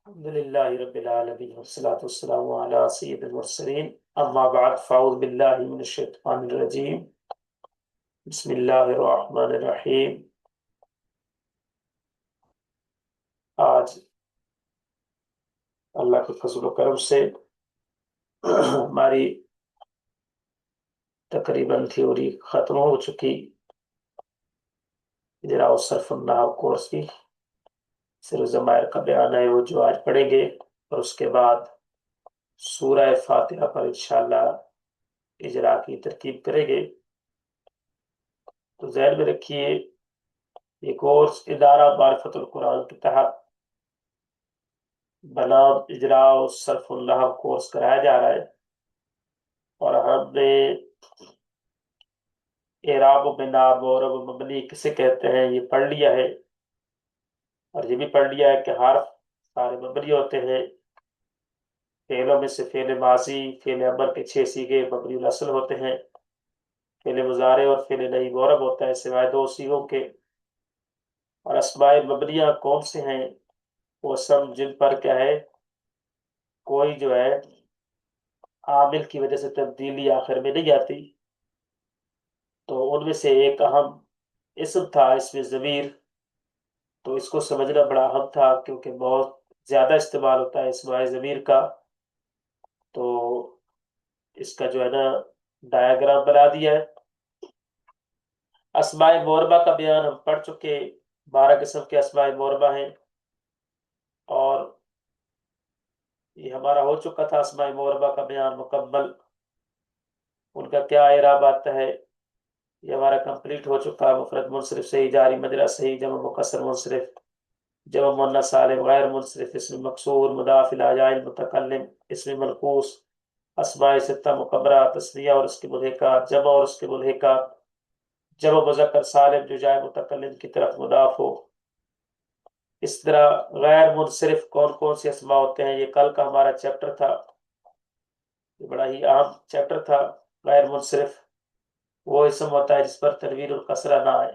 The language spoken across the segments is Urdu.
الحمد لله رب العالمين والصلاة والسلام على سيد المرسلين أما بعد فأعوذ بالله من الشيطان الرجيم بسم الله الرحمن الرحيم آج اللہ کے فضل و کرم سے ہماری تقریباً تھیوری ختم ہو چکی اجراء الصرف النحو کورس کی سر ضمائر کا بیان ہے وہ جو آج پڑھیں گے اور اس کے بعد سورہ فاتحہ پر انشاءاللہ اجراء کی ترکیب کریں گے۔ تو ذہن میں رکھیے یہ کورس ادارہ معرفت القرآن کے تحت بنام اجراء الصرف النحو کورس کرایا جا رہا ہے، اور ہم نے اعراب و بنا مورب و مبنی کسے کہتے ہیں یہ پڑھ لیا ہے، اور یہ بھی پڑھ لیا ہے کہ حرف سارے مبنی ہوتے ہیں۔ فعلوں میں سے فعل ماضی فعل امر کے 6 صیغے مبنی الاصل ہوتے ہیں، فعل مضارع اور فعل نہی مورب ہوتا ہے سوائے 2 صیغوں کے۔ اور اسماء مبنیہ کون سے ہیں؟ وہ سب جن پر کیا ہے، کوئی جو ہے عامل کی وجہ سے تبدیلی آخر میں نہیں آتی۔ تو ان میں سے ایک اہم اسم تھا اسم ضمیر، تو اس کو سمجھنا بڑا اہم تھا کیونکہ بہت زیادہ استعمال ہوتا ہے اسماء ضمیر کا۔ تو اس کا جو ہے نا ڈایاگرام بنا دیا ہے۔ اسماء موربہ کا بیان ہم پڑھ چکے، 12 قسم کے اسماء موربہ ہیں، اور یہ ہمارا ہو چکا تھا اسماء موربہ کا بیان مکمل، ان کا کیا اعراب آتا ہے یہ ہمارا کمپلیٹ ہو چکا۔ مفرد منصرف صحیح، جاری مجرا صحیح، جمع مکسر منصرف، جمع مؤنث سالم، غیر منصرف، اسم مکسور، مضاف الی جاء متکلم، اسم منقوص، اسماء ستہ مکبرہ، تثنیہ اور اس کے ملحقات، جمع اور اس کے ملحقات، جمع مذکر سالم جو جائے متکلم کی طرف مضاف ہو۔ اس طرح غیر منصرف کون کون سے اسماء ہوتے ہیں، یہ کل کا ہمارا چیپٹر تھا، یہ بڑا ہی اہم چیپٹر تھا۔ غیر منصرف وہ اسم ہوتا ہے جس پر تنوین الکسرہ نہ آئے،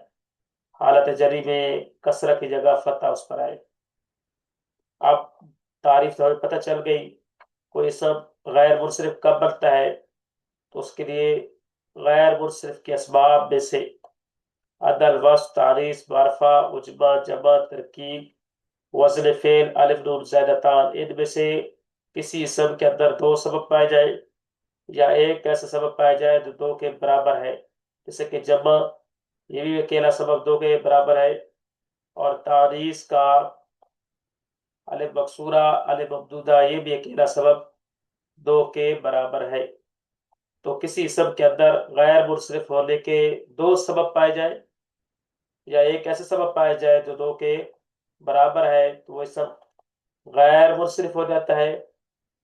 حالت جری میں کسرہ کی جگہ فتح اس پر آئے۔ اب تعریف تو ہمیں پتہ چل گئی، کوئی اسم غیر منصرف کب بنتا ہے، تو اس کے لیے غیر منصرف کے اسباب میں سے عدل، وصف، تعریف، معرفہ، عجمہ، جمع، ترکیب، وزن فعل، الف نون زائدتان، ان میں سے کسی اسم کے اندر 2 سبب پائے جائے یا ایک ایسا سبب پایا جائے جو 2 کے برابر ہے، جیسے کہ جمع یہ بھی اکیلا سبب 2 کے برابر ہے، اور تعریف کا الف مکسورہ الف ممدودہ یہ بھی اکیلا سبب 2 کے برابر ہے۔ تو کسی اسم کے اندر غیر منصرف ہونے کے 2 سبب پائے جائے یا ایک ایسا سبب پایا جائے جو 2 کے برابر ہے تو وہ اسم غیر منصرف ہو جاتا ہے۔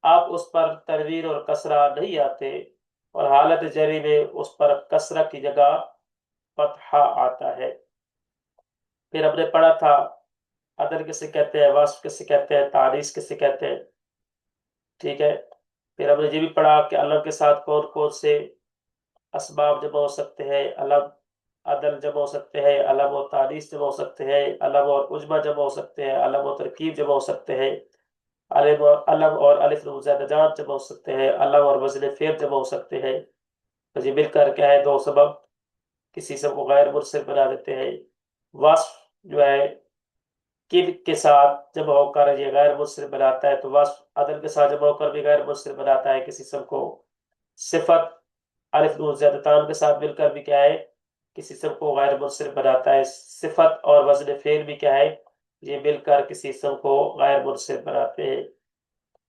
اب اس پر تنوین اور کسرہ نہیں آتے، اور حالت جری میں اس پر کسرہ کی جگہ فتحہ آتا ہے۔ پھر ہم نے پڑھا تھا عدل کسے کہتے ہیں، وصف کسے کہتے ہیں، تعریف کسے کہتے ہیں، ٹھیک ہے۔ پھر ہم نے یہ بھی پڑھا کہ علم کے ساتھ کون کون سے اسباب جمع ہو سکتے ہیں، علم عدل جمع ہو سکتے ہیں، علم و تعریف جمع ہو سکتے ہیں، علم اور عجمہ جمع ہو سکتے ہیں، علم و ترکیب جمع ہو سکتے ہیں، علم اور الف نون زائدہ جان جمع ہو سکتے ہیں، علم اور وزن فعل جمع ہو سکتے ہیں۔ تو یہ مل کر کیا ہے، 2 سبب کسی اسم کو غیر منصرف بنا دیتے ہیں۔ وصف جو ہے کن کے ساتھ جمع ہو کر یہ غیر منصرف بناتا ہے، تو وصف عدل کے ساتھ جمع ہو کر بھی غیر منصرف بناتا ہے کسی اسم کو۔ صفت الف نون زیادتان کے ساتھ مل کر بھی کیا ہے، کسی اسم کو غیر منصرف بناتا ہے۔ صفت اور وزن فعل بھی کیا ہے، یہ مل کر کسی اسم کو غیر منصرف بناتے ہیں۔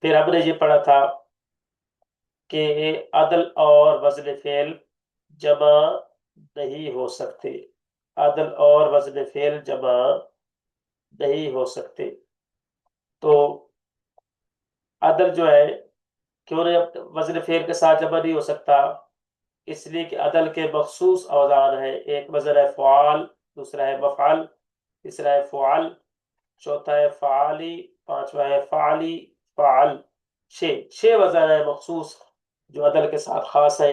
پھر ہم نے یہ پڑھا تھا کہ عدل اور وزن فعل جمع نہیں ہو سکتے، عدل اور وزن فعل جمع نہیں ہو سکتے۔ تو عدل جو ہے کیوں نہیں وزن فعل کے ساتھ جمع نہیں ہو سکتا، اس لیے کہ عدل کے مخصوص اوزان ہیں، ایک وزن ہے فعال، دوسرا ہے مفعل، تیسرا ہے فعل، چوتھا ہے فعالی، پانچواں ہے فعلی، فعل۔ 6 وزن ہے مخصوص جو عدل کے ساتھ خاص ہے۔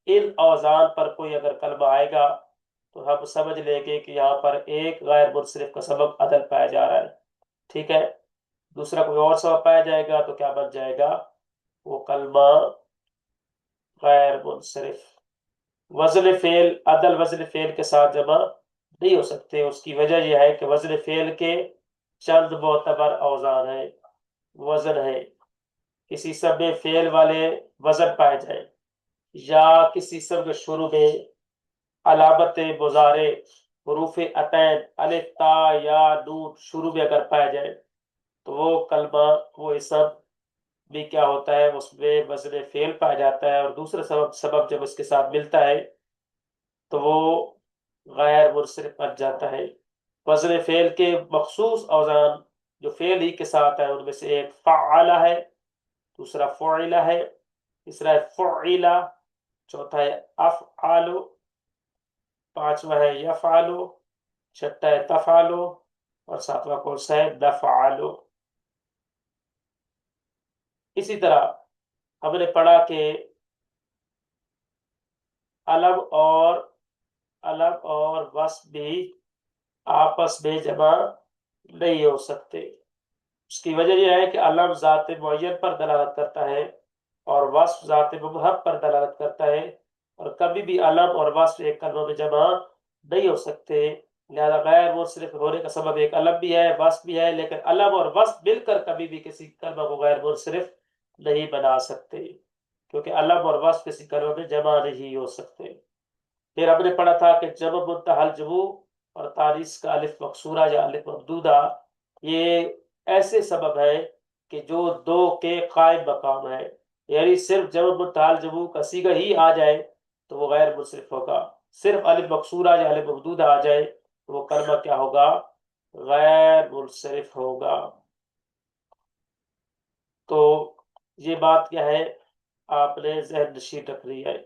ان اوزان پر کوئی اگر کلمہ آئے گا تو ہم سمجھ لیں گے کہ یہاں پر ایک غیر منصرف کا سبب عدل پایا جا رہا ہے، ٹھیک ہے۔ دوسرا کوئی اور سبب پایا جائے گا تو کیا بن جائے گا؟ وہ کلمہ غیر منصرف۔ وزن فعل عدل وزن فعل کے ساتھ جمع نہیں ہو سکتے، اس کی وجہ یہ ہے کہ وزن فعل کے چند معتبر اوزان ہیں، وزن ہے، کسی سب میں فعل والے وزن پائے جائیں، یا کسی سب کے شروع میں علامت مضارع حروف عطین الف تا یا نون شروع میں اگر پایا جائے تو وہ کلمہ وہ اسم بھی کیا ہوتا ہے، اس میں وزن فعل پایا جاتا ہے، اور دوسرا سبب جب اس کے ساتھ ملتا ہے تو وہ غیر منصرف بن جاتا ہے۔ وزن فعل کے مخصوص اوزان جو فعل ہی کے ساتھ ہے ان میں سے ایک فعل ہے، دوسرا فعل ہے، تیسرا ہے فعل، چوتھا ہے افعال، پانچواں ہے یفعل، چھٹا ہے تفعل، اور ساتواں کون سا ہے؟ نفعل۔ اسی طرح ہم نے پڑھا کہ علم اور وصف بھی آپس میں جمع نہیں ہو سکتے۔ اس کی وجہ یہ ہے کہ علم ذات معین پر دلالت کرتا ہے اور وصف ذات مبہم پر دلالت کرتا ہے، اور کبھی بھی علم اور وصف ایک کلمہ میں جمع نہیں ہو سکتے، لہذا غیر منصرف ہونے کا سبب ایک علم بھی ہے وصف بھی ہے، لیکن علم اور وصف مل کر کبھی بھی کسی کلمہ کو غیر منصرف نہیں بنا سکتے، کیونکہ علم اور وصف کسی کلمہ میں جمع نہیں ہو سکتے۔ پھر ہم نے پڑھا تھا کہ جمع منتہی الجموع اور تانیث کا الف مقصورہ یا الف ممدودہ یہ ایسے سبب ہے کہ جو دو کے قائم مقام ہے، یعنی صرف جمع منتہی الجموع کا صیغہ ہی آ جائے تو وہ غیر منصرف ہوگا، صرف الف مقصورہ یا الف ممدودہ آ جائے تو وہ کلمہ کیا ہوگا؟ غیر منصرف ہوگا۔ تو یہ بات کیا ہے آپ نے ذہن نشین رکھنی ہے۔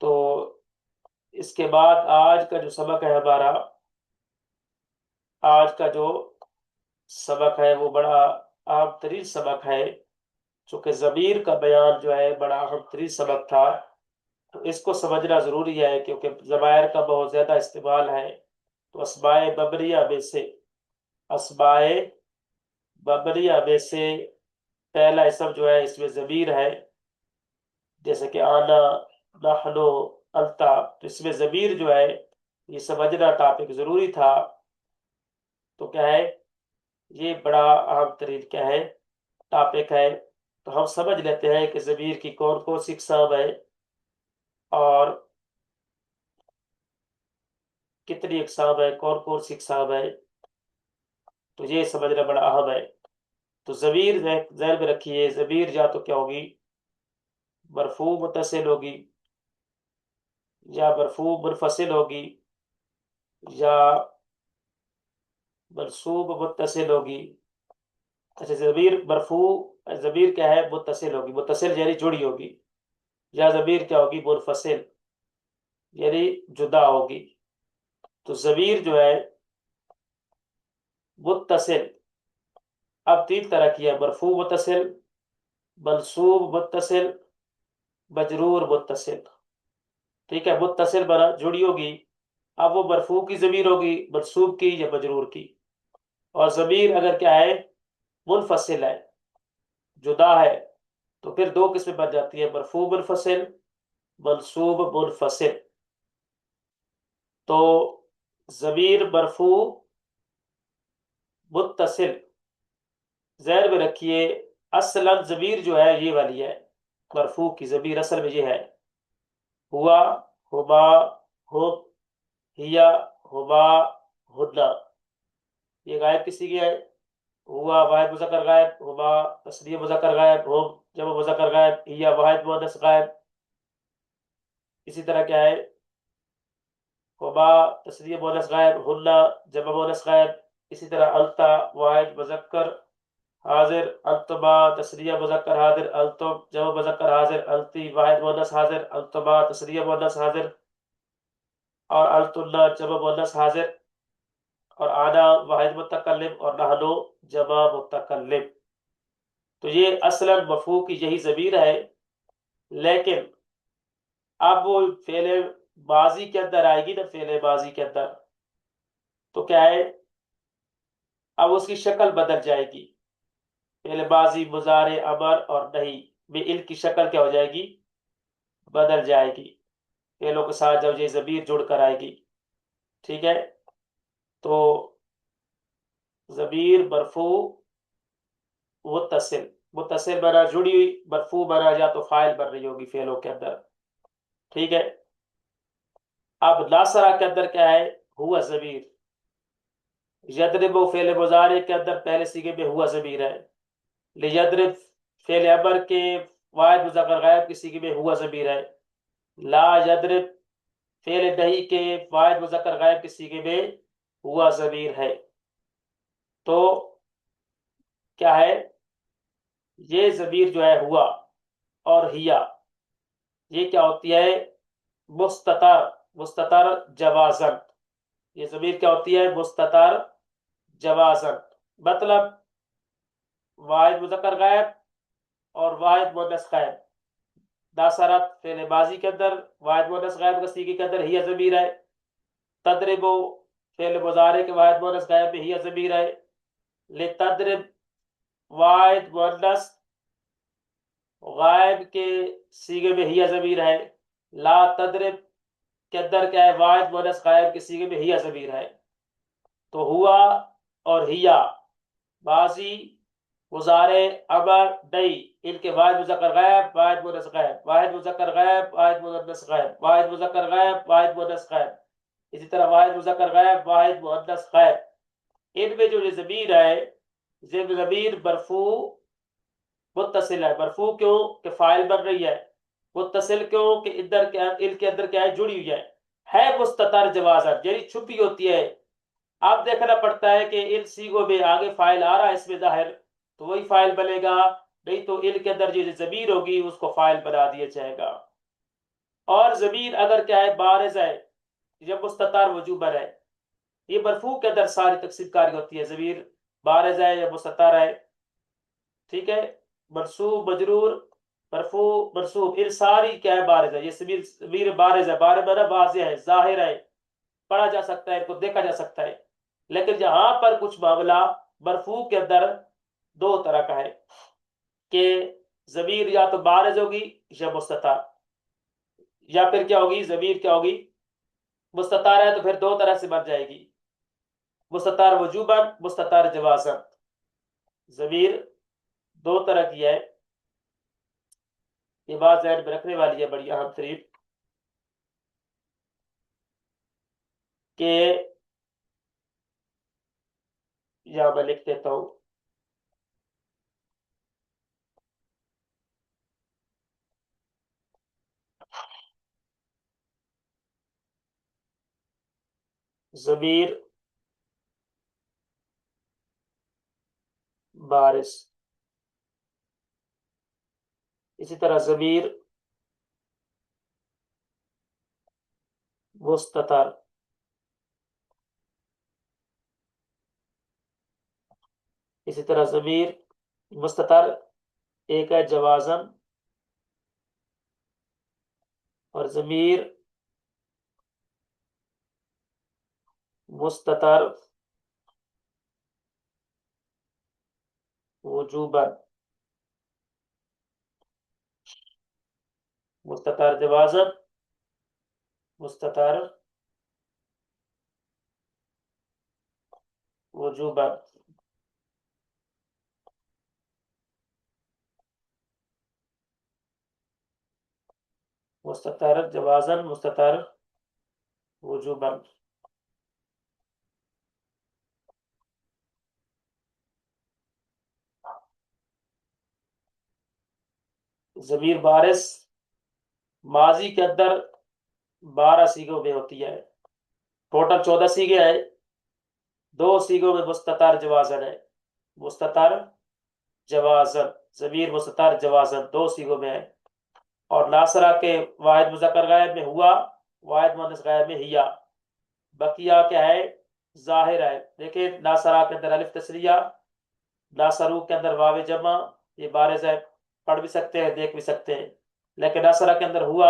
تو اس کے بعد آج کا جو سبق ہے ہمارا، آج کا جو سبق ہے وہ بڑا اہم ترین سبق ہے، چونکہ ضمیر کا بیان جو ہے بڑا اہم ترین سبق تھا، تو اس کو سمجھنا ضروری ہے کیونکہ ضمائر کا بہت زیادہ استعمال ہے۔ تو اسماء مبنیہ میں سے پہلا اسم جو ہے اس میں ضمیر ہے، جیسے کہ آنا، نحنو، انتا، تو اس میں ضمیر جو ہے یہ سمجھنا ٹاپک ضروری تھا۔ تو کیا ہے یہ بڑا اہم ترین کیا ہے ٹاپک ہے، تو ہم سمجھ لیتے ہیں کہ ضمیر کی کون کون سی اقسام ہے اور کتنی اقسام ہے، کون کون سی اقسام ہے، تو یہ سمجھنا بڑا اہم ہے۔ تو ضمیر ذہن میں رکھیے، ضمیر یا تو کیا ہوگی؟ مرفوع متصل ہوگی، یا مرفوع منفصل ہوگی، یا منصوب متصل ہوگی۔ اچھا، ضمیر کیا ہے؟ متصل ہوگی، متصل یعنی جڑی ہوگی، یا ضمیر کیا ہوگی؟ منفصل یعنی جدا ہوگی۔ تو ضمیر جو ہے متصل اب تین طرح کی ہے: مرفوع متصل، منصوب متصل، مجرور متصل۔ ٹھیک ہے، متصل بنا جڑی ہوگی، اب وہ مرفوع کی ضمیر ہوگی، منصوب کی یا مجرور کی۔ اور ضمیر اگر کیا ہے؟ منفصل ہے، جدا ہے، تو پھر دو قسمیں بن جاتی ہے: مرفوع منفصل، منصوب منفصل۔ تو ضمیر مرفوع متصل ذہن میں رکھیے، اصلا ضمیر جو ہے یہ والی ہے، مرفوع کی ضمیر اصل میں یہ ہے: ہوا، ہما، ہم، ہیا، ہما، ہدنا۔ یہ غائب کسی کی ہے؟ ہوا واحد مذکر غائب، ہما تصریح مذکر غائب، ہم جمع مذکر غائب، ہیا واحد مؤنث غائب۔ اسی طرح کیا ہے؟ ہما تصریح مؤنث غائب، ہننا جمع مؤنث غائب۔ اسی طرح التا واحد مذکر حاضر، التما تصریح مذکر حاضر، التم جمع مذکر حاضر، التی واحد مؤنث حاضر، التما تصریح مؤنث حاضر، اور التنا جمع مؤنث حاضر، اور آنا واحد متکلم، اور نحنو جمع متکلم۔ تو یہ اصلا مفعول کی یہی ضمیر ہے، لیکن اب وہ فعل ماضی کے اندر آئے گی نا، فعل ماضی کے اندر، تو کیا ہے، اب اس کی شکل بدل جائے گی. فعل ماضی، مضارع، امر اور نہیں میں ان کی شکل کیا ہو جائے گی، بدل جائے گی. فعلوں کے ساتھ جب یہ ضمیر جڑ کر آئے گی. ٹھیک ہے، تو ضمیر مرفوع متصل، متصل بنا جڑی ہوئی، مرفوع بنا یا تو فاعل بن رہی ہوگی فعلوں کے اندر. ٹھیک ہے. اب ناصرہ کے اندر کیا ہے، ہوا ضمیر. یضرب فعل مضارع کے اندر پہلے صیغے میں ہوا ضمیر ہے. لیضرب فعل امر کے واحد مذکر غائب کی صیغے میں ہوا ضمیر ہے. لا یضرب فعل نہیں کے واحد مذکر غائب کی صیغے میں ہوا ضمیر ہے. تو کیا ہے، یہ ضمیر جو ہے ہوا اور ہیا، یہ کیا ہوتی ہے، مستتر، مستتر جوازن. یہ ضمیر کیا ہوتی ہے، مستتر جوازن. مطلب واحد مذکر غائب اور واحد مؤنث غائب. ناصرت فعل ماضی کے اندر واحد مؤنث غائب کا صیغے کے اندر ہی ضمیر ہے. تضرب فعل مضارع کے واحد مؤنث غائب میں ہی ضمیر ہے. لتضرب واحد مؤنث غائب کے صیغے میں ہی ضمیر ہے. لا تضرب کے اندر کیا ہے، واحد مؤنث غائب کے صیغے میں ہی ضمیر ہے. تو ہوا اور ہیا، ماضی، مضارع، امر، نہیں ان کے واحد مذکر غائب، واحد مؤنث غائب، واحد مذکر غائب، واحد مؤنث غائب، واحد مذکر غائب، واحد مؤنث غائب. اسی طرح واحد مذکر غائب، واحد مؤنث غائب. ان میں جو یہ ضمیر ہے، یہ ضمیر مرفوع متصل ہے. مرفوع کیوں کہ فاعل بن رہی ہے. متصل کیوں کہ اندر کیا، ان کے اندر کیا ہے، جڑی ہوئی ہے مستتر جوازن، یعنی چھپی ہوتی ہے. اب دیکھنا پڑتا ہے کہ ان سیغوں میں آگے فاعل آ رہا ہے اس میں ظاہر، تو وہی فاعل بنے گا، نہیں تو ان کے اندر جو ضمیر ہوگی اس کو فاعل بنا دیا جائے گا. اور ضمیر اگر کیا ہے، بارز ہے، جب مستتر وجوباً ہے. یہ مرفوع کے اندر ساری تقسیم کاری ہوتی ہے، ضمیر بارز ہے یا مستتر ہے. ٹھیک ہے، منصوب، مجرور، مرفوع، منصوب، ان ساری کیا ہے، بارز ہے. یہ ضمیر بارز ہے، بارز ہے واضح ہے، ظاہر ہے، پڑھا جا سکتا ہے، ان کو دیکھا جا سکتا ہے. لیکن یہاں پر کچھ معاملہ مرفوع کے اندر دو طرح کا ہے کہ ضمیر یا تو بارز ہوگی یا مستتر، یا پھر کیا ہوگی، ضمیر کیا ہوگی، مستتر ہے تو پھر دو طرح سے بن جائے گی، مستتر وجوباً، مستتر جوازاً. ضمیر دو طرح کی ہے، یہ بات ذہن میں رکھنے والی ہے، بڑی اہم ترین، کہ یا میں لکھ دیتا ہوں، ضمیر بارز، اسی طرح ضمیر مستتر، اسی طرح ضمیر مستتر ایک ہے جوازن، اور ضمیر مستتر وجوباً. مستتر جوازن، مستتر وجوباً. مستتر جوازن، مستتر وجوباً. ضمیر بارز ماضی کے اندر 12 سیغوں میں ہوتی ہے، ٹوٹل 14 سیغے ہیں، دو سیغوں میں مستتر جوازن ہے. مستتر جوازن، ضمیر مستتر جوازن دو سیغوں میں ہے. اور ناصرہ کے واحد مذکر غائب میں ہوا، واحد مؤنث غائب میں ہیا. بقیہ کیا ہے، ظاہر ہے. دیکھیں ناصرہ کے اندر الف تسنیہ، ناصرو کے اندر واو جمع، یہ بارز ہے، پڑھ بھی سکتے ہیں، دیکھ بھی سکتے ہیں. لیکن ناصرہ کے اندر ہوا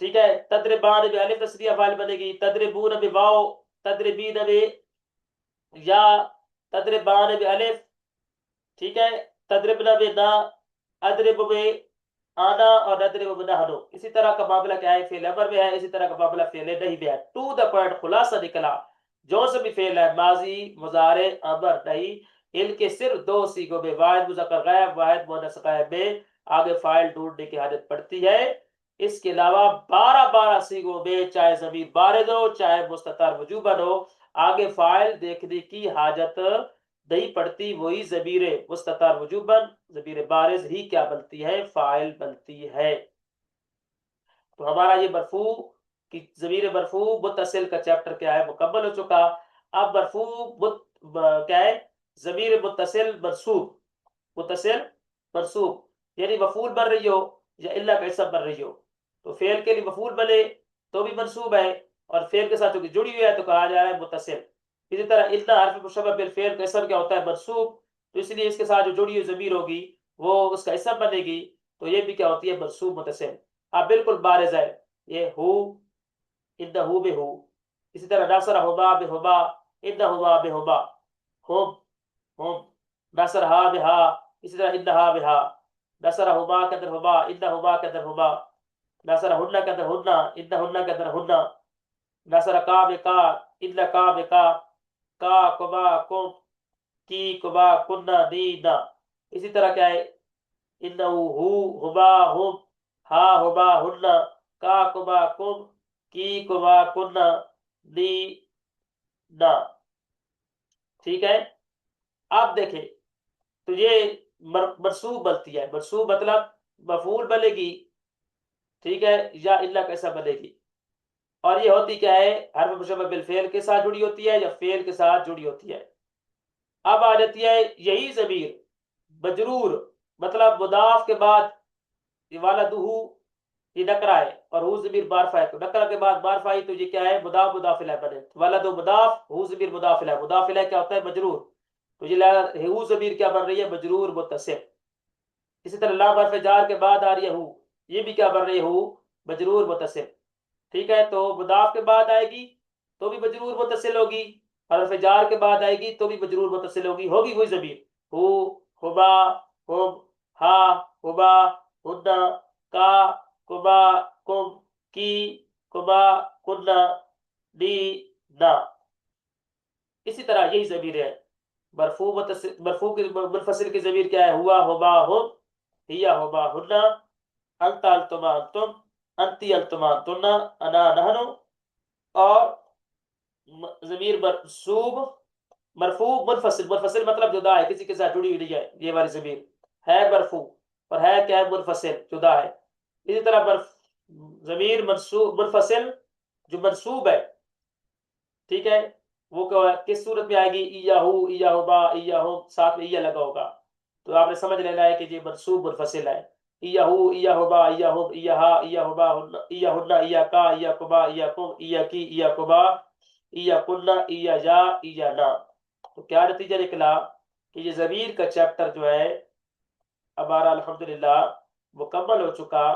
ٹھیک ہے، تدربان میں الف تسنیہ فاعل بنے گی، تدربون میں واو، تدربین میں یا، تدربان میں الف، ٹھیک ہے، تدربنا میں نا، ادرب میں آنا، اور ندرب میں نحنو۔ اسی طرح کا معاملہ کیا ہے فعل امر میں ہے، اسی طرح کا معاملہ فعل نہیں میں ہے۔ ٹو دا پوائنٹ خلاصہ نکلا، جو سے بھی فعل ہے، ماضی، مضارع، امر، نہیں، ان کے صرف دو سیغوں میں، واحد مذکر غائب، واحد مؤنث غائب میں آگے فاعل ڈھونڈنے کی حاجت پڑتی ہے۔ اس کے علاوہ 12 سیغوں میں چاہے ضمیر بارز ہو چاہے مستتر وجوباً ہو، آگے فاعل دیکھنے کی حاجت نہیں پڑتی، وہی ضمیر مستتر وجوباً، ضمیر بارز ہی کیا بنتی ہے، فاعل بنتی ہے۔ تو ہمارا یہ مرفوع کی ضمیر مرفوع متصل کا چیپٹر کیا ہے، مکمل ہو چکا۔ اب مرفوع کیا ہے، ضمیر متصل منصوب، متصل منصوب یعنی مفعول بن رہی ہو یا اللہ کا اسم بن رہی ہو، تو فعل کے لیے مفعول بنے تو بھی منصوب ہے، اور فعل کے ساتھ چونکہ جڑی ہوئی ہے تو کہا جا رہا ہے متصل۔ اسی طرح اتنا حرف مشبہ بالفعل کا اسم کیا ہوتا ہے، منصوب، تو اس لیے اس کے ساتھ جو جڑی ہوئی ضمیر ہوگی وہ اس کا اسم بنے گی، تو یہ بھی کیا ہوتی ہے، منصوب متصل۔ اب بالکل بارز ہے یہ ہو، انہو بے ہو، اسی طرح ناصر ہما بے ہما، انہما بے ہما، ہم ہم، ناصر ہا بے ہا، اسی طرح انہا بے ہا، ناصر ہما کے اندر ہما، انہما کے اندر ہما، ناصر ہنہ کے اندر ہنہ، انہن کے اندر ہنہ، ناصر کا بے کا، انہ کا بے کا کبا کم، کی کبا کنہ نی نا۔ اسی طرح کیا ہے، انہو ہو، ہما ہم، ہا ہما ہنہ، کا کبا کم، کی کبا کنہ نی نا۔ ٹھیک ہے، آپ دیکھیں تو یہ مرصوب بنتی ہے، مرصوب مطلب مفعول بنے گی، ٹھیک ہے، یا اللہ کیسا بنے گی، اور یہ ہوتی کیا ہے، حرف مشبہ بالفعل کے ساتھ جڑی ہوتی ہے یا فعل کے ساتھ جڑی ہوتی ہے۔ اب آ جاتی ہے یہی ضمیر مجرور، مطلب مضاف کے بعد، یہ والدہ یہ نکرہ ہے اور ہو ضمیر معرفہ ہے، تو نکرہ کے بعد معرفہ ہے تو یہ کیا ہے، مضاف مضاف الیہ بنے، ولد مضاف، ہو ضمیر مضاف الیہ، مضاف الیہ کیا ہوتا ہے، مجرور، تو یہ ہو ضمیر کیا بن رہی ہے، مجرور متصل۔ اسی طرح لام حرف جار کے بعد آ رہی ہے ہو، یہ بھی کیا بن رہی ہے، ہو مجرور متصل، ٹھیک ہے، تو مضاف کے بعد آئے گی تو بھی مجرور متصل ہوگی، حرف جار کے بعد آئے گی تو بھی مجرور متصل ہوگی وہی ضمیر، ہو، ہما، ہم، ہا، ہما، ہنہ، کا، کما، کم، کی، کما، کنہ، نی، نا۔ اسی طرح یہی ضمیر ہے مرفوع مرفوع کی منفصل کی ضمیر کیا ہے، ہوا، ہما، ہم، ہیا، ہما، ہنہ، انت، انتما، انتم، انتی، انتما، انتن، انا، نحن، اور ضمیر منصوب مرفوع منفصل، منفصل مطلب جدا ہے، کسی کے ساتھ جڑی ہوئی نہیں ہے، یہ والی ضمیر ہے مرفوع اور ہے کیا ہے، منفصل، جدا ہے۔ اسی طرح ضمیر منصوب منفصل جو منصوب ہے، ٹھیک ہے، وہ کس صورت میں آئے گی، ایہو، ایہما، ایہم، ساتھ میں ایہ لگا ہوگا، تو آپ نے سمجھ لینا ہے کہ یہ منصوب منفصل ہے، ایہو، ایہما، ایہم، ایہا، ایہما، ایہن، ایاکا، ایاکما، ایاکم، ایاکی، ایاکما، ایاکنہ، ایایا، ایانا۔ تو کیا نتیجہ نکلا کہ یہ ضمیر کا چیپٹر جو ہے ہمارا الحمدللہ مکمل ہو چکا،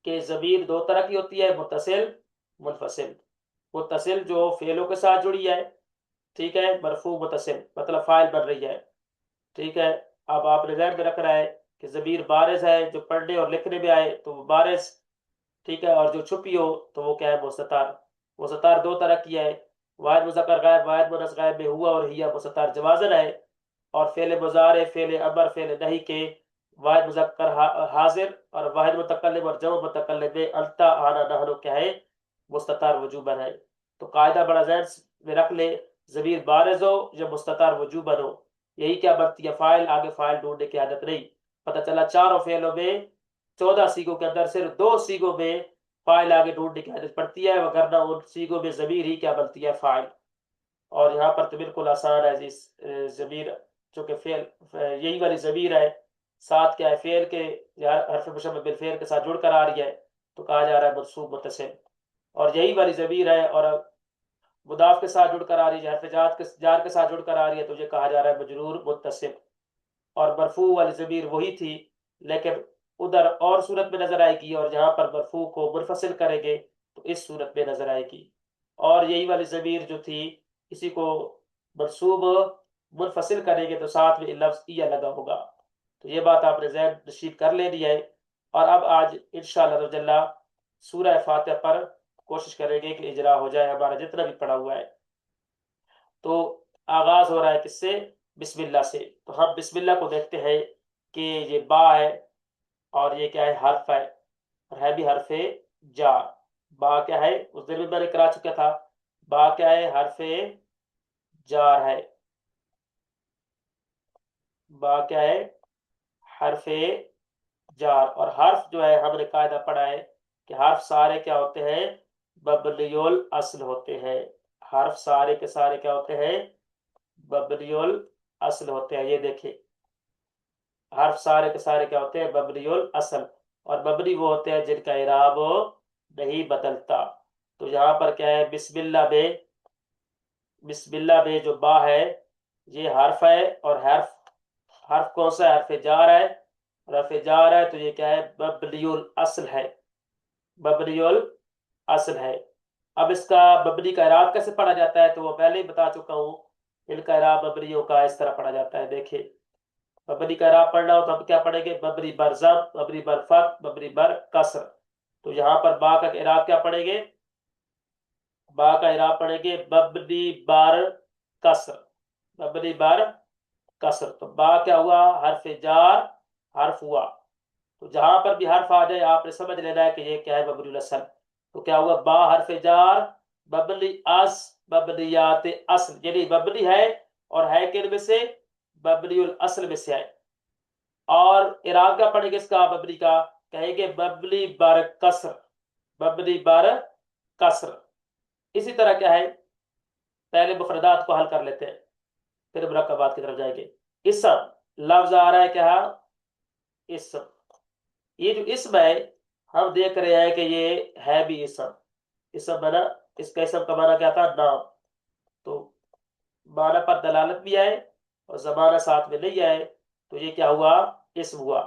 کہ ضمیر دو طرح کی ہوتی ہے، متصل، منفصل۔ متصل جو فعلوں کے ساتھ جڑی ہے، ٹھیک ہے، مرفوع متصل مطلب فاعل بن رہی ہے، ٹھیک ہے۔ اب آپ نے ذہن میں رکھنا ہے کہ ضمیر بارز ہے، جو پڑھنے اور لکھنے میں آئے تو وہ بارز، ٹھیک ہے، اور جو چھپی ہو تو وہ کیا ہے، مستتر۔ مستتر دو طرح کی ہے، واحد مذکر غائب، واحد مؤنث غائب میں ہوا اور ہیا مستتر جوازن ہے، اور فعل مضارع، فعل امر، فعل نہی کے واحد مذکر حاضر اور واحد متکلم اور جمع متکلم میں انت، آنا، نحن کیا ہے، مستتر وجوباً ہے۔ تو قاعدہ بڑا ذہن میں رکھ لے، ضمیر بارز ہو یا مستتر وجوباً ہو، یہی کیا بنتی ہے، فاعل، آگے فاعل ڈھونڈنے کی عادت نہیں۔ پتہ چلا چاروں فعلوں میں 14 سیغوں کے اندر صرف 2 سیغوں میں فاعل آگے ڈھونڈنے کی عادت پڑتی ہے، وگرنہ ان سیغوں میں ضمیر ہی کیا بنتی ہے، فاعل۔ اور یہاں پر تو بالکل آسان ہے جی، ضمیر چونکہ فعل یہی والی ضمیر ہے، ساتھ کیا ہے، فعل کے حرف مشبہ بالفعل کے ساتھ جڑ کر آ رہی ہے، تو کہا جا رہا ہے منصوب متصل، اور یہی والی ضمیر ہے اور مضاف کے ساتھ جڑ کر آ رہی ہے، حرف جار کے ساتھ جڑ کر آ رہی ہے، تو یہ کہا جا رہا ہے مجرور متصل۔ اور مرفوع والی ضمیر وہی تھی، لیکن ادھر اور صورت میں نظر آئے گی، اور جہاں پر مرفوع کو منفصل کریں گے تو اس صورت میں نظر آئے گی۔ اور یہی والی ضمیر جو تھی، کسی کو منصوب منفصل کریں گے تو ساتھ میں لفظ یا لگا ہوگا۔ تو یہ بات آپ نے ذہن نشین کر لینی ہے۔ اور اب آج انشاءاللہ جل سورہ فاتحہ پر کوشش کریں گے کہ اجرا ہو جائے ہمارا جتنا بھی پڑھا ہوا ہے۔ تو آغاز ہو رہا ہے کس سے؟ بسم اللہ سے۔ تو ہم بسم اللہ کو دیکھتے ہیں کہ یہ با ہے، اور یہ کیا ہے؟ حرف ہے، اور ہے بھی حرف جار۔ با کیا ہے؟ اس دن بھی میں نے کرا چکا تھا، با کیا ہے؟ حرف جار ہے۔ با کیا ہے؟ حرف جار۔ اور حرف جو ہے ہم نے قاعدہ پڑھا ہے کہ حرف سارے کیا ہوتے ہیں؟ مبنی الاصل ہوتے ہیں۔ حرف سارے کے سارے کیا ہوتے ہیں؟ مبنی الاصل ہوتے ہیں۔ یہ دیکھیں، حرف سارے کے سارے کیا ہوتے ہیں؟ مبنی الاصل، اور مبنی وہ ہوتے ہیں جن کا اعراب نہیں بدلتا۔ تو یہاں پر کیا ہے؟ بسم اللہ میں، بسم اللہ میں جو با ہے یہ حرف ہے، اور حرف کون سا ہے؟ حرف جار ہے، اور حرف جار ہے تو یہ کیا ہے؟ مبنی الاصل ہے، مبنی الاصل ہے۔ اب اس کا مبنی کا اعراب کیسے پڑھا جاتا ہے تو وہ پہلے ہی بتا چکا ہوں۔ ان کا اعراب مبنیوں کا اس طرح پڑھا جاتا ہے۔ دیکھیں، مبنی کا اعراب پڑھنا ہو تو ہم کیا پڑھیں گے؟ مبنی بر ضم، مبنی بر فتح، مبنی بر کسر۔ تو یہاں پر با کا اعراب کیا پڑھیں گے؟ با کا اعراب پڑھیں گے مبنی بر کسر، مبنی بر کسر۔ تو با کیا ہوا؟ حرف جار، حرف ہوا۔ تو جہاں پر بھی حرف آ جائے آپ نے سمجھ لینا ہے کہ یہ کیا ہے؟ مبنی الاصل۔ تو کیا ہوا؟ با حرف جار، مبنی مبنیات اصل، یعنی مبنی ہے، اور ہے کن میں سے؟ مبنی الاصل میں سے ہے۔ اور اعراب کیا پڑھیں گے اس کا؟ مبنی کا کہیں گے مبنی بر کسر، مبنی بر کسر۔ اسی طرح کیا ہے؟ پہلے مفردات کو حل کر لیتے ہیں، پھر مرکبات کی طرف جائیں گے۔ اسم لفظ آ رہا ہے کیا؟ اسم۔ یہ جو اسم ہے ہم دیکھ رہے ہیں کہ یہ ہے بھی اسم، اسم بنا، اس کا اسم کا معنی کیا تھا؟ نام۔ تو معنی پر دلالت بھی آئے اور زمانہ ساتھ میں نہیں آئے تو یہ کیا ہوا؟ اسم ہوا۔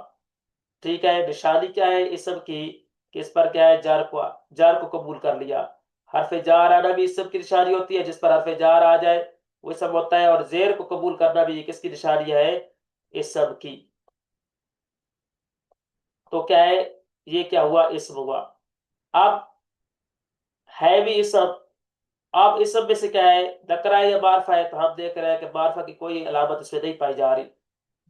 ٹھیک ہے، نشانی کیا ہے اسم کی؟ کہ اس پر کیا ہے؟ جار کو قبول کر لیا۔ حرف جار آنا بھی اسم کی نشانی ہوتی ہے، جس پر حرف جار آ جائے وہ اسم ہوتا ہے، اور زیر کو قبول کرنا بھی کس کی نشانی ہے؟ اسم کی۔ تو کیا ہے؟ یہ کیا ہوا؟ اسم ہوا۔ اب ہے بھی اسم، اب اسم میں سے کیا ہے؟ نکرہ ہے یا معرفہ ہے؟ تو ہم دیکھ رہے ہیں کہ معرفہ کی کوئی علامت اس میں نہیں پائی جا رہی،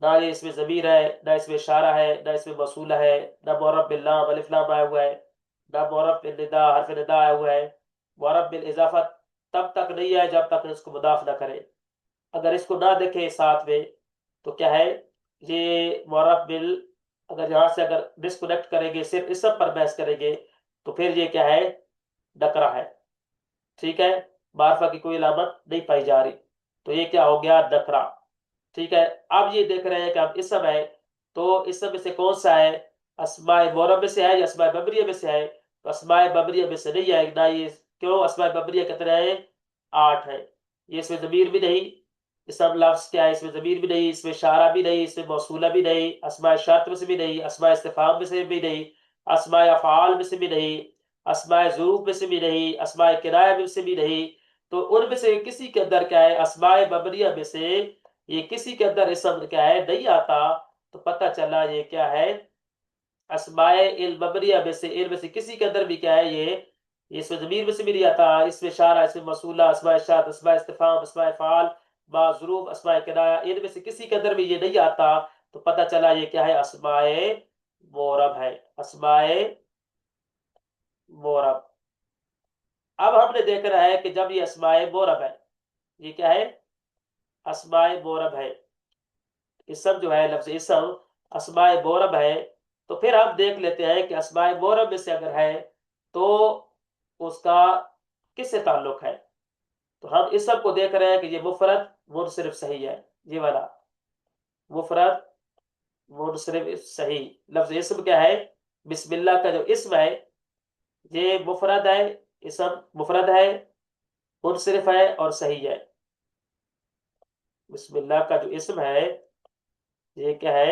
نہ یہ اس میں ضمیر ہے، نہ اس میں اشارہ ہے، نہ اس میں موصولہ ہے، نہ معرف باللام الف لام آیا ہوا ہے، نہ معرف بالندا حرف ندا آیا ہوا ہے۔ معرف بالاضافت تب تک نہیں ہے جب تک اس کو مضاف نہ کرے۔ اگر اس کو نہ دیکھے ساتھ میں تو کیا ہے؟ یہ معرف بال، اگر یہاں سے اگر ڈسکنیکٹ کریں گے، صرف اسم پر بحث کریں گے تو پھر یہ کیا ہے؟ نکرہ ہے۔ ٹھیک ہے، معرفہ کی کوئی علامت نہیں پائی جا رہی تو یہ کیا ہو گیا؟ نکرہ۔ ٹھیک ہے، اب یہ دیکھ رہے ہیں کہ اب اسم ہے تو اسم میں سے کون سا ہے؟ اسماء معرب میں سے ہے یا اسماء مبنیہ میں سے ہے؟ تو اسماء مبنیہ میں سے نہیں ہے، نہ یہ، کیوں؟ اسماء مبنیہ کتنے ہیں؟ 8 ہے۔ یہ اس میں ضمیر بھی نہیں، اسم لفظ کیا ہے؟ اس میں ضمیر بھی نہیں، اس میں اشارہ بھی نہیں، اس میں موصولہ بھی نہیں، اسماء شرط میں سے بھی نہیں، اسماء استفہام میں سے بھی نہیں، اسماء افعال میں سے بھی نہیں، اسماء ظروف میں سے بھی نہیں، اسماء کنایہ میں سے بھی نہیں۔ تو ان میں سے کسی کے اندر کیا ہے؟ اسماء مبنیہ میں سے یہ کسی کے اندر اسم کیا ہے؟ نہیں آتا، تو پتہ چلا یہ کیا ہے؟ اسماء المبنیہ میں سے، ان میں سے کسی کے اندر بھی کیا ہے؟ یہ اس میں ضمیر میں سے بھی نہیں آتا، اس میں اشارہ، اس میں موصولہ، اسماء اشارت، اسماء استفہام، اسماء افعال، با ظروف، اسماء کنایہ، ان میں سے کسی کے اندر بھی یہ نہیں آتا، تو پتہ چلا یہ کیا ہے؟ اسماء معرب ہے، اسماء معرب۔ اب ہم نے دیکھ رہا ہے کہ جب یہ اسماء معرب ہے، یہ کیا ہے؟ اسماء معرب ہے، اسم جو ہے، لفظ اسم اسماء معرب ہے، تو پھر ہم دیکھ لیتے ہیں کہ اسماء معرب میں سے اگر ہے تو اس کا کس سے تعلق ہے؟ تو ہم اسم کو دیکھ رہے ہیں کہ یہ مفرد منصرف صحیح ہے، یہ والا مفرد منصرف صحیح۔ لفظ اسم کیا ہے؟ بسم اللہ کا جو اسم ہے یہ مفرد ہے، اسم مفرد ہے، منصرف ہے اور صحیح ہے۔ بسم اللہ کا جو اسم ہے یہ کیا ہے؟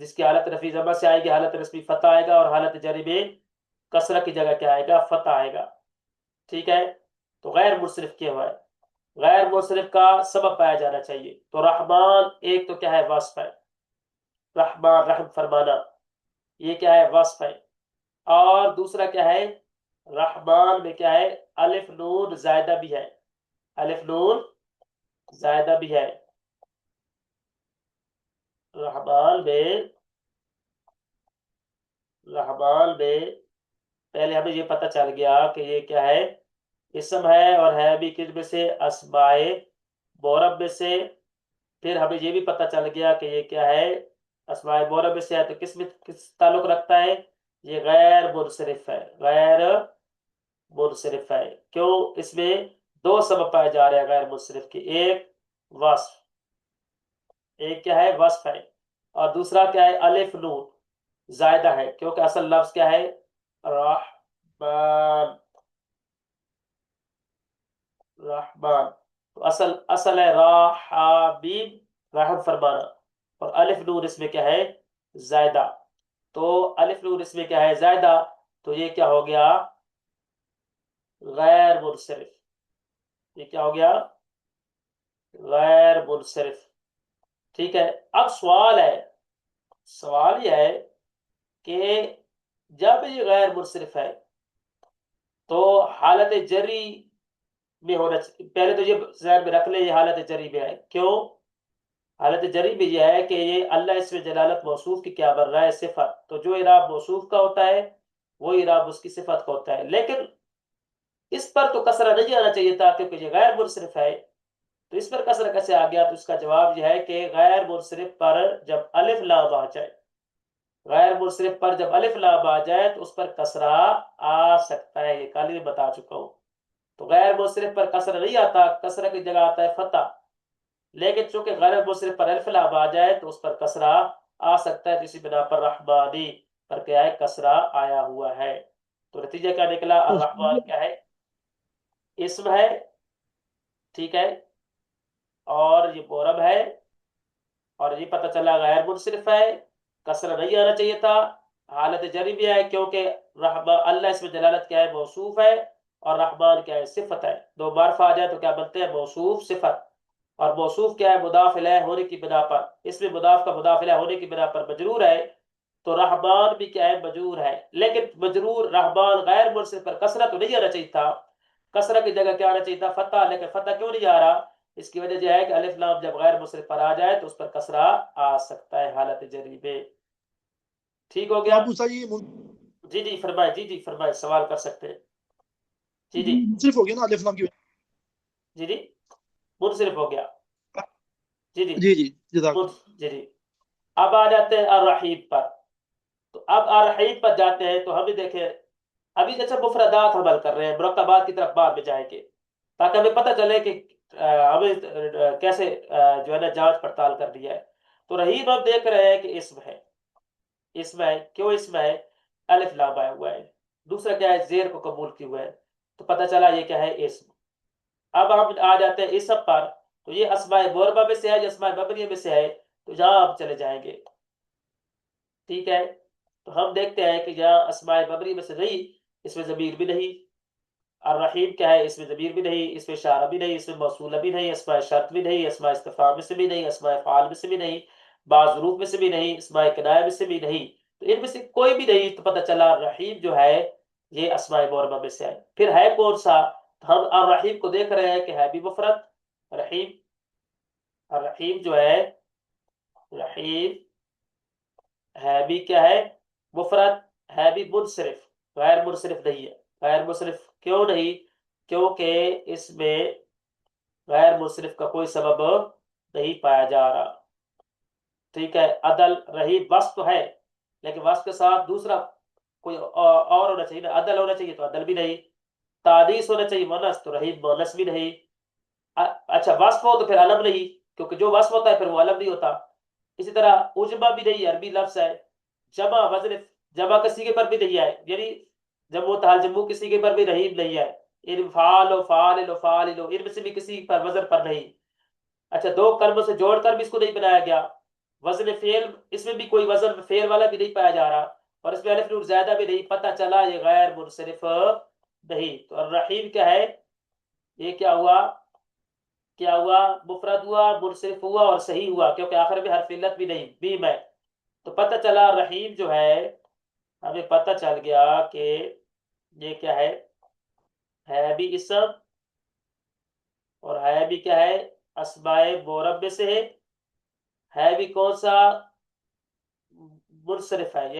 جس کی حالت رفع ضمہ سے آئے گی حالت رسمی فتح آئے گا، اور حالت جری میں کسرہ کی جگہ کیا آئے گا؟ فتح آئے گا. ٹھیک ہے. تو غیر منصرف کیا ہوا ہے. غیر منصرف کا سبب پایا جانا چاہیے. تو رحمان ایک تو کیا ہے؟ وصف ہے. رحمان رحم فرمانا، یہ کیا ہے؟ وصف ہے. اور دوسرا کیا ہے؟ رحمان میں کیا ہے؟ الف نون زائدہ بھی ہے. الف نون زائدہ بھی ہے رحمان میں. رحمان میں پہلے ہمیں یہ پتہ چل گیا کہ یہ کیا ہے؟ اسم ہے، اور ہے بھی کس میں سے؟ اسماء معرب میں سے. پھر ہمیں یہ بھی پتہ چل گیا کہ یہ کیا ہے؟ اسماء معرب میں سے ہے، تو کس میں کس تعلق رکھتا ہے؟ یہ غیر منصرف ہے. غیر منصرف ہے. کیوں؟ اس میں دو سبب پائے جا رہے ہیں غیر منصرف کے. ایک وصف، ایک کیا ہے؟ وصف ہے. اور دوسرا کیا ہے؟ الف نون زائدہ ہے، کیونکہ اصل لفظ کیا ہے؟ رحمان. رحمان تو اصل ہے راحبین، رحم فرمانا. اور الف نون اس میں کیا ہے؟ زائدہ. تو الف نون اس میں کیا ہے؟ زائدہ. تو یہ کیا ہو گیا؟ غیر منصرف. یہ کیا ہو گیا؟ غیر منصرف. ٹھیک ہے. اب سوال ہے، سوال یہ ہے کہ جب یہ غیر منصرف ہے تو حالت جری میں ہونا چاہیے. پہلے تو یہ ذہن میں رکھ لیں یہ حالت جری میں ہے. کیوں حالت جری میں؟ یہ ہے کہ یہ اللہ اس میں جلالت موصوف کی کیا بن رہا ہے؟ صفت. تو جو اعراب موصوف کا ہوتا ہے وہ اعراب اس کی صفت کا ہوتا ہے. لیکن اس پر تو کسرہ نہیں آنا چاہیے تھا کیونکہ یہ غیر منصرف ہے. تو اس پر کسرہ کیسے آ گیا؟ تو اس کا جواب یہ ہے کہ غیر منصرف پر جب الف لام آ جائے، غیر منصرف پر جب الف لام آ جائے تو اس پر کسرہ آ سکتا ہے. یہ کل ہی بتا چکا ہوں. تو غیر منصرف پر کسرہ نہیں آتا، کسرہ کی جگہ آتا ہے فتح. لیکن چونکہ غیر منصرف پر الف لام آ جائے تو اس پر کسرہ آ سکتا ہے. اسی بنا پر رحمانی پر کیا ہے؟ کسرہ آیا ہوا ہے. تو نتیجہ کیا نکلا؟ الرحمن کیا ہے؟ اسم ہے. ٹھیک ہے. اور یہ معرب ہے، اور یہ پتہ چلا غیر منصرف ہے. کسرہ نہیں آنا چاہیے تھا. حالت جری بھی ہے کیونکہ اللہ اس میں جلالت کیا ہے؟ موصوف ہے. اور رحمان کیا ہے؟ صفت ہے. دو معرفہ آ جائے تو کیا بنتے ہیں؟ موصوف صفت. اور موصوف کیا ہے؟ مضاف الیہ ہونے کی بنا پر. اس میں مضاف کا مضاف الیہ ہونے کی بنا پر مجرور ہے. تو رحمان بھی کیا ہے؟ مجرور ہے. لیکن مجرور رحمان غیر منصرف پر کسرہ تو نہیں آنا چاہیے تھا. کسرہ کی جگہ کیا آنا چاہیے تھا؟ فتح. لیکن فتح کیوں نہیں آ رہا؟ اس کی وجہ یہ ہے کہ الف لام جب غیر منصرف پر آ جائے تو اس پر کسرہ آ سکتا ہے حالت جری میں. ٹھیک ہو تو گیا؟ آپ یہ جی جی فرمائے. جی جی فرمائے، سوال کر سکتے ہیں. جی جی منصرف ہو گیا نا الف لام کی جی جی منصرف ہو گیا. وجہ؟ جی جی جی جی جزاک اللہ. جی جی. اب آ جاتے ہیں الرحیم پر. تو اب الرحیم پر جاتے ہیں تو ہم دیکھیں ابھی جیسے مفردات عمل کر رہے ہیں، مرکبات کی طرف بعد میں جائیں گے تاکہ ہمیں پتہ چلے کہ ہمیں کیسے جو ہے نا جانچ پڑتال کرنی ہے. تو رحیم ہم دیکھ رہے ہیں کہ اسم ہے. اسم ہے. کیوں اسم ہے؟ الف لام آیا ہوا ہے. دوسرا کیا ہے؟ زیر کو قبول کی ہوا ہے. تو پتہ چلا یہ کیا ہے؟ اسم. اب ہم آ جاتے ہیں اسم پر. تو یہ اسماء معربہ میں سے ہے یا اسماء مبنیہ میں سے ہے؟ تو یہاں ہم چلے جائیں گے. ٹھیک ہے. تو ہم دیکھتے ہیں کہ یہاں اسماء مبنی میں سے نہیں، اس میں ضمیر بھی نہیں. الرحیم کیا ہے؟ اس میں ضمیر بھی نہیں، اس میں اشارہ بھی نہیں، اس میں موصولہ بھی نہیں، اسماء شرط بھی نہیں، اسماء استفہام میں سے بھی نہیں، اسماء فعال میں سے بھی نہیں، بعض ظروف میں سے بھی نہیں، اسماء کنایہ میں سے بھی نہیں. تو ان میں سے کوئی بھی نہیں. تو پتہ چلا الرحیم جو ہے یہ اسماء معربہ میں سے ہے. پھر ہے کون سا؟ ہم الرحیم کو دیکھ رہے ہیں کہ ہے بھی مفرد رحیم. الرحیم جو ہے رحیم ہے بھی کیا ہے؟ مفرد. ہے بھی منصرف، غیر منصرف نہیں ہے. غیر منصرف کیوں نہیں؟ کیونکہ اس میں غیر منصرف کا کوئی سبب نہیں پایا جا رہا. ٹھیک ہے. عدل رحیم وصف تو ہے لیکن وصف کے ساتھ دوسرا کوئی اور ہونا چاہیے نا. عدل ہونا چاہیے تو عدل بھی نہیں. تانیث ہونا چاہیے مونث، تو رحیم مونث بھی نہیں. اچھا وصف ہو تو پھر علم نہیں، کیونکہ جو وصف ہوتا ہے پھر وہ علم نہیں ہوتا. اسی طرح عجمہ بھی نہیں، عربی لفظ ہے. جمع وزن جمع کے سیغے پر بھی نہیں ہے، یعنی جمع تحال جمع کے سیغے پر بھی رحیم نہیں ہے. ان فعال و فاعل و فاعل ان میں سے بھی کسی پر وزن پر نہیں. اچھا دو کلموں سے جوڑ کر بھی اس کو نہیں بنایا گیا. وزن فعل اس میں بھی کوئی وزن فعل والا بھی نہیں پایا جا رہا، اور اس میں الف نون زیادہ بھی نہیں، پتہ چلا یہ غیر منصرف نہیں. تو الرحیم کیا ہے؟ یہ کیا ہوا؟ مفرد ہوا، منصرف ہوا اور صحیح ہوا، کیونکہ آخر میں حرف علت بھی نہیں، بھی میں. تو پتہ چلا رحیم جو ہے، ہمیں پتہ چل گیا کہ یہ کیا ہے بھی اسم، اور ہے بھی کیا ہے؟ اسماء مرب میں سے ہے بھی کون سا؟ منصرف ہے.